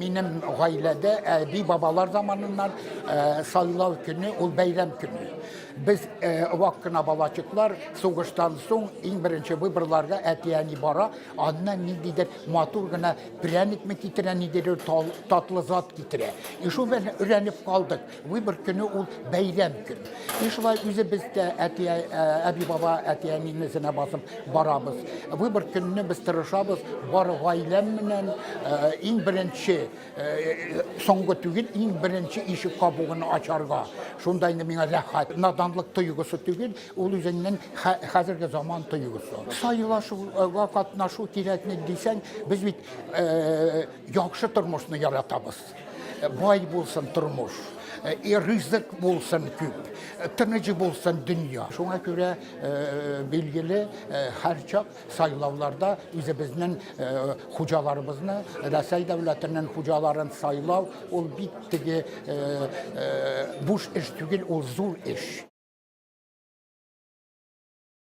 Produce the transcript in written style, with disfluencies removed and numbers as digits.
Benim ailede bir babalar zamanından sayılav günü, ol bayram günü. Biz vaktına balacıklar soğuştan son en birinci vıbrılarga etiyeni bara adına nididir matur gına prenik mi getire nididir tatlı zat getire. İşu ben öğrenip kaldık. Vıbır günü ol bayram günü. İşler üzü bizde abi baba etiyenimizine basıp baramız. Vıbır gününü biz tırışabız. Var ailemle en birinci soңғы түгел, ең бірінші ишік қабығын ашарға. Шондайны меңа рәхат. Наданлық тойғысы түгел, ол өзінен қазіргі заман тойғысы. Сайлашуға қатынашу керетіні дейсен, біз бит яқшы тұрмышны яратабыз. Бай болсын тұрмыш, ризық болсын көп, тыныжы болсын дүния. Шоңа көре белгілі hər çaq saylavlarda özümüzün xucalarımızı, Rəsəy dövlətinin xucalarını saylav, ol bitdiği boş iş tügül, ol zor iş.